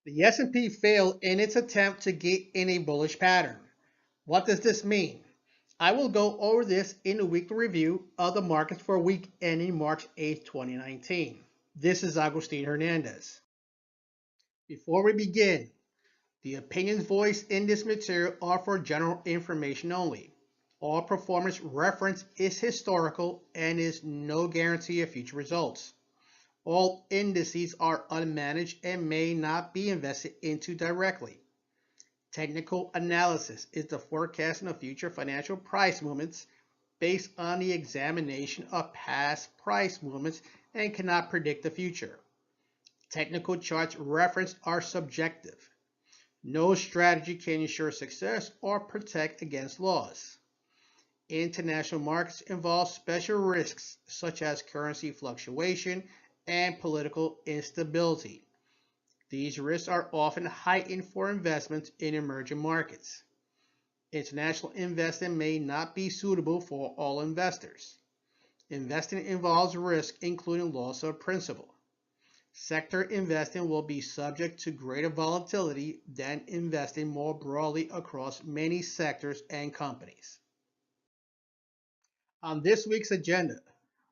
The S&P failed in its attempt to get in a bullish pattern. What does this mean? I will go over this in a weekly review of the markets for a week ending March 8th, 2019. This is Agustin Hernandez. Before we begin, the opinions voiced in this material are for general information only. All performance reference is historical and is no guarantee of future results. All indices are unmanaged and may not be invested into directly. Technical analysis is the forecasting of future financial price movements based on the examination of past price movements and cannot predict the future. Technical charts referenced are subjective. No strategy can ensure success or protect against loss. International markets involve special risks such as currency fluctuation and political instability. These risks are often heightened for investments in emerging markets. International investing may not be suitable for all investors. Investing involves risk, including loss of principal. Sector investing will be subject to greater volatility than investing more broadly across many sectors and companies. On this week's agenda,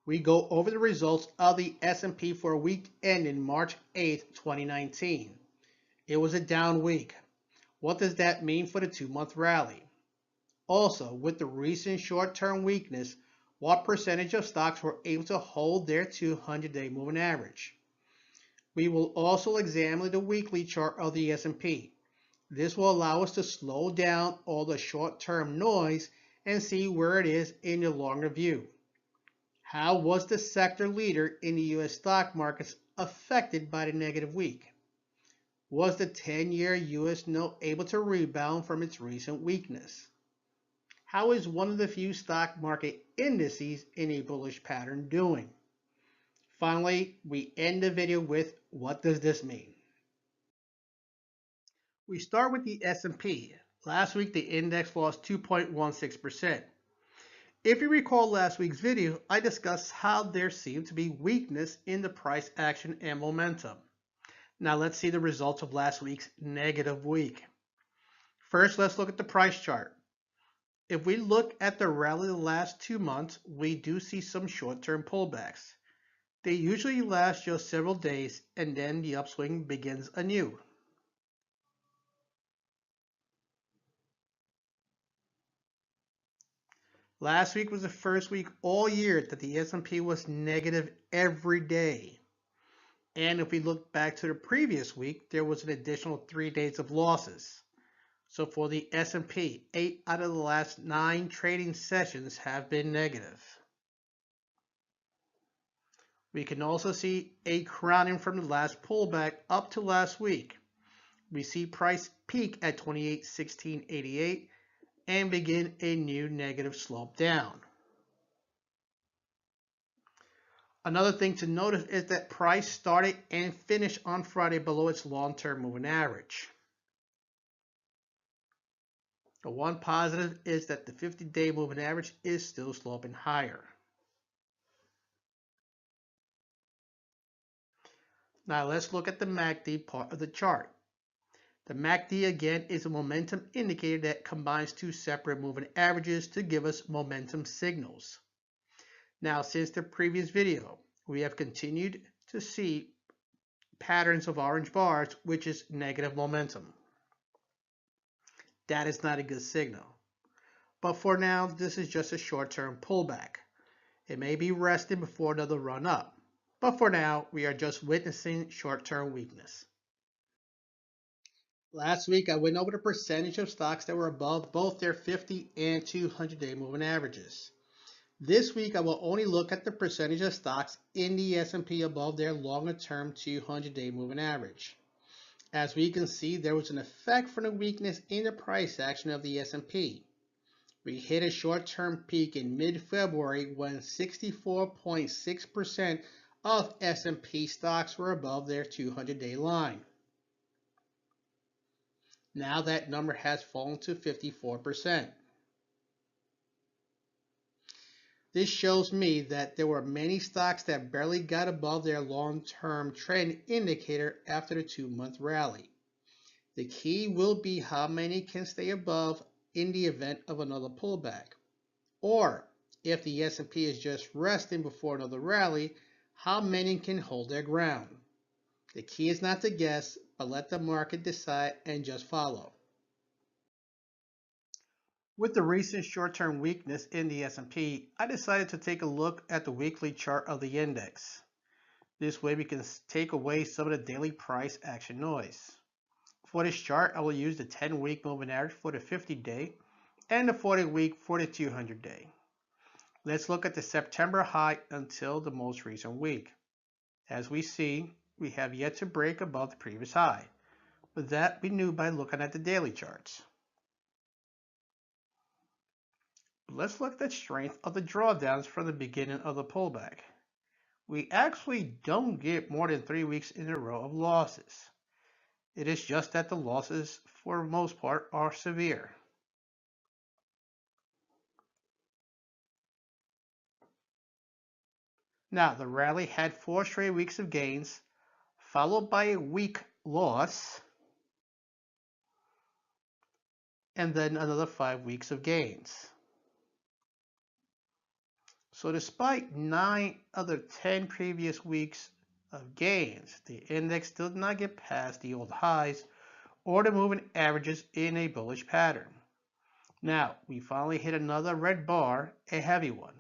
we go over the results of the S&P for a week ending March 8th, 2019. It was a down week. What does that mean for the 2-month rally? Also, with the recent short-term weakness, what percentage of stocks were able to hold their 200-day moving average? We will also examine the weekly chart of the S&P. This will allow us to slow down all the short-term noise and see where it is in the longer view. How was the sector leader in the U.S. stock markets affected by the negative week? Was the 10-year U.S. note able to rebound from its recent weakness? How is one of the few stock market indices in a bullish pattern doing? Finally, we end the video with, what does this mean? We start with the S&P. Last week, the index lost 2.16%. If you recall last week's video, I discussed how there seemed to be weakness in the price action and momentum. Now let's see the results of last week's negative week. First, let's look at the price chart. If we look at the rally of the last 2 months, we do see some short-term pullbacks. They usually last just several days and then the upswing begins anew. Last week was the first week all year that the S&P was negative every day. And if we look back to the previous week, there was an additional 3 days of losses. So for the S&P, 8 out of the last 9 trading sessions have been negative. We can also see a crowning from the last pullback up to last week. We see price peak at 28.1688 and begin a new negative slope down. Another thing to notice is that price started and finished on Friday below its long-term moving average. The one positive is that the 50-day moving average is still sloping higher. Now let's look at the MACD part of the chart. The MACD again is a momentum indicator that combines 2 separate moving averages to give us momentum signals. Now since the previous video, we have continued to see patterns of orange bars, which is negative momentum. That is not a good signal. But for now, this is just a short-term pullback. It may be resting before another run up. But for now, we are just witnessing short-term weakness. Last week, I went over the percentage of stocks that were above both their 50 and 200-day moving averages. This week, I will only look at the percentage of stocks in the S&P above their longer-term 200-day moving average. As we can see, there was an effect from the weakness in the price action of the S&P. We hit a short-term peak in mid-February when 64.6% of S&P stocks were above their 200-day line. Now that number has fallen to 54%. This shows me that there were many stocks that barely got above their long-term trend indicator after the 2-month rally. The key will be how many can stay above in the event of another pullback. Or, if the S&P is just resting before another rally, how many can hold their ground? The key is not to guess, but let the market decide and just follow. With the recent short-term weakness in the S&P, I decided to take a look at the weekly chart of the index. This way we can take away some of the daily price action noise. For this chart, I will use the 10-week moving average for the 50-day and the 40-week for the 200-day. Let's look at the September high until the most recent week. As we see, we have yet to break above the previous high, but that we knew by looking at the daily charts. Let's look at the strength of the drawdowns from the beginning of the pullback. We actually don't get more than 3 weeks in a row of losses. It is just that the losses, for the most part, are severe. Now, the rally had 4 straight weeks of gains, followed by a week loss, and then another 5 weeks of gains. So despite 9 of the 10 previous weeks of gains, the index still did not get past the old highs or the moving averages in a bullish pattern. Now, we finally hit another red bar, a heavy one.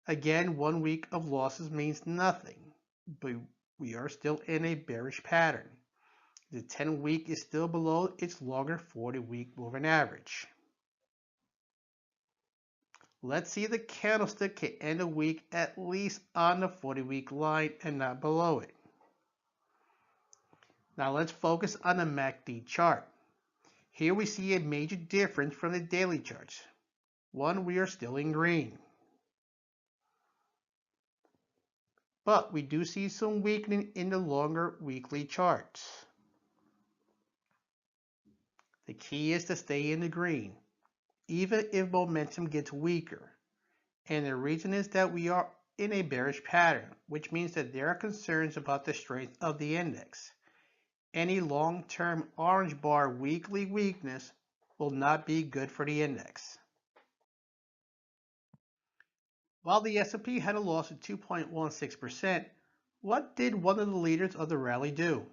Again, 1 week of losses means nothing, but we are still in a bearish pattern. The 10-week is still below its longer 40-week moving average. Let's see the candlestick can end a week at least on the 40-week line and not below it. Now let's focus on the MACD chart. Here we see a major difference from the daily charts. One, we are still in green. But we do see some weakening in the longer weekly charts. The key is to stay in the green, even if momentum gets weaker. And the reason is that we are in a bearish pattern, which means that there are concerns about the strength of the index. Any long-term orange bar weekly weakness will not be good for the index. While the S&P had a loss of 2.16%, what did one of the leaders of the rally do?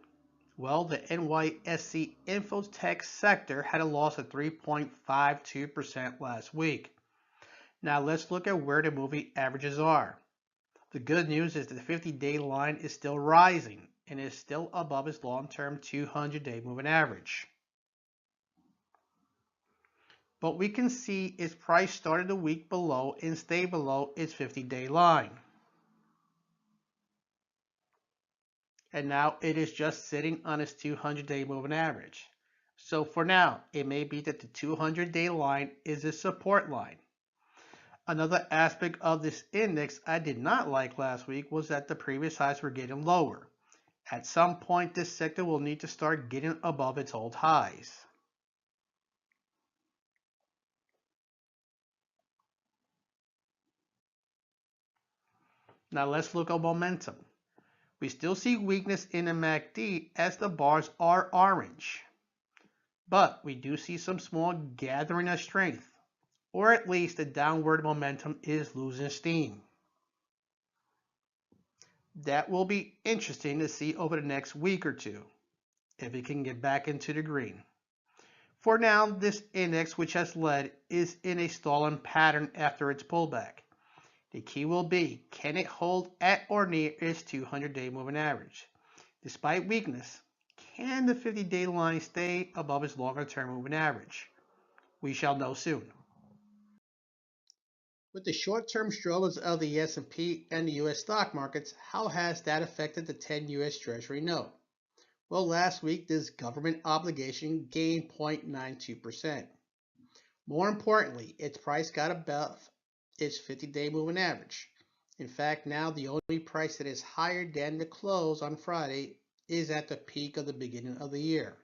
Well, the NYSE Infotech sector had a loss of 3.52% last week. Now let's look at where the moving averages are. The good news is that the 50-day line is still rising and is still above its long-term 200-day moving average. But we can see its price started the week below and stayed below its 50-day line. And now it is just sitting on its 200-day moving average. So for now, it may be that the 200-day line is a support line. Another aspect of this index I did not like last week was that the previous highs were getting lower. At some point, this sector will need to start getting above its old highs. Now let's look at momentum. We still see weakness in the MACD as the bars are orange. But we do see some small gathering of strength, or at least the downward momentum is losing steam. That will be interesting to see over the next week or two, if it can get back into the green. For now, this index, which has led, is in a stalling pattern after its pullback. The key will be, can it hold at or near its 200-day moving average? Despite weakness, can the 50-day line stay above its longer-term moving average? We shall know soon. With the short-term struggles of the S&P and the U.S. stock markets, how has that affected the 10 U.S. Treasury note? Well, last week, this government obligation gained 0.92%. More importantly, its price got above its 50-day moving average. In fact, now the only price that is higher than the close on Friday is at the peak of the beginning of the year.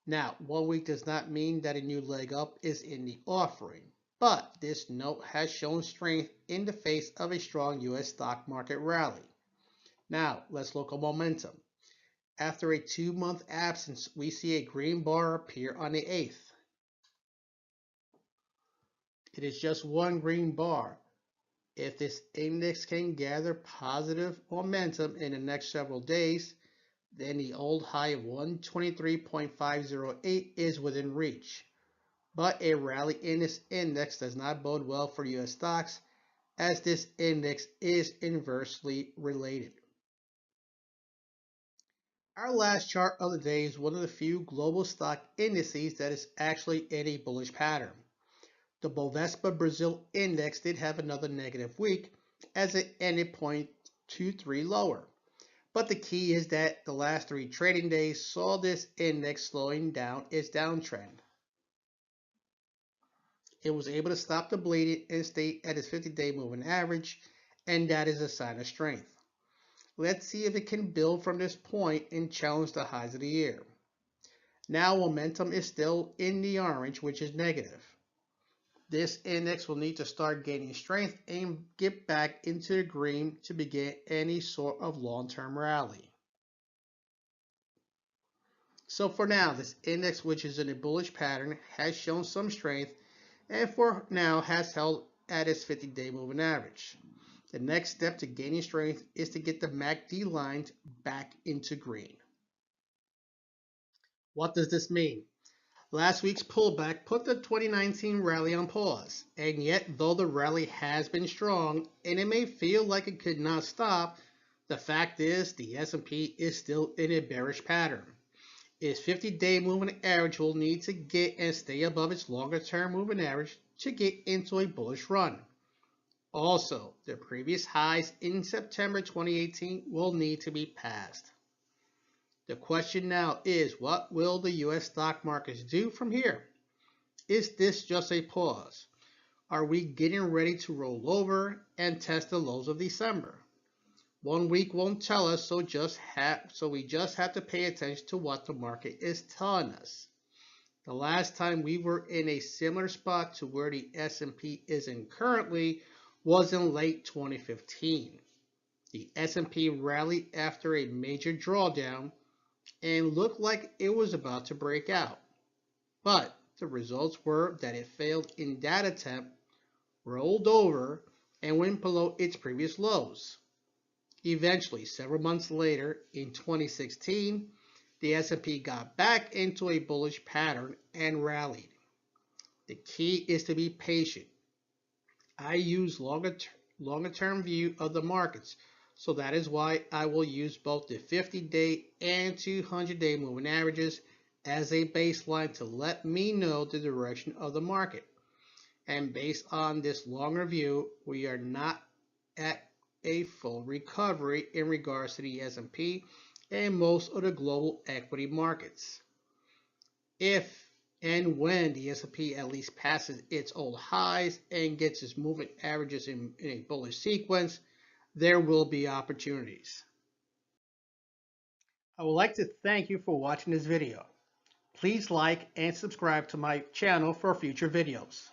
Now, 1 week does not mean that a new leg up is in the offering, but this note has shown strength in the face of a strong U.S. stock market rally. Now, let's look at momentum. After a 2-month absence, we see a green bar appear on the 8th. It is just one green bar. If this index can gather positive momentum in the next several days, then the old high of 123.508 is within reach. But a rally in this index does not bode well for US stocks, as this index is inversely related. Our last chart of the day is one of the few global stock indices that is actually in a bullish pattern. The Bovespa Brazil Index did have another negative week as it ended 0.23 lower. But the key is that the last 3 trading days saw this index slowing down its downtrend. It was able to stop the bleeding and stay at its 50-day moving average, and that is a sign of strength. Let's see if it can build from this point and challenge the highs of the year. Now momentum is still in the orange, which is negative. This index will need to start gaining strength and get back into the green to begin any sort of long-term rally. So for now, this index, which is in a bullish pattern, has shown some strength and for now has held at its 50-day moving average. The next step to gaining strength is to get the MACD lines back into green. What does this mean? Last week's pullback put the 2019 rally on pause, and yet though the rally has been strong and it may feel like it could not stop, the fact is the S&P is still in a bearish pattern. Its 50-day moving average will need to get and stay above its longer-term moving average to get into a bullish run. Also, the previous highs in September 2018 will need to be passed. The question now is, what will the US stock markets do from here? Is this just a pause? Are we getting ready to roll over and test the lows of December? 1 week won't tell us, so we just have to pay attention to what the market is telling us. The last time we were in a similar spot to where the S&P is in currently was in late 2015. The S&P rallied after a major drawdown and looked like it was about to break out. But the results were that it failed in that attempt, rolled over, and went below its previous lows. Eventually, several months later, in 2016, the S&P got back into a bullish pattern and rallied. The key is to be patient. I use longer-term view of the markets, so that is why I will use both the 50-day and 200-day moving averages as a baseline to let me know the direction of the market. And based on this longer view, we are not at a full recovery in regards to the S&P and most of the global equity markets. If and when the S&P at least passes its old highs and gets its moving averages in a bullish sequence, there will be opportunities. I would like to thank you for watching this video. Please like and subscribe to my channel for future videos.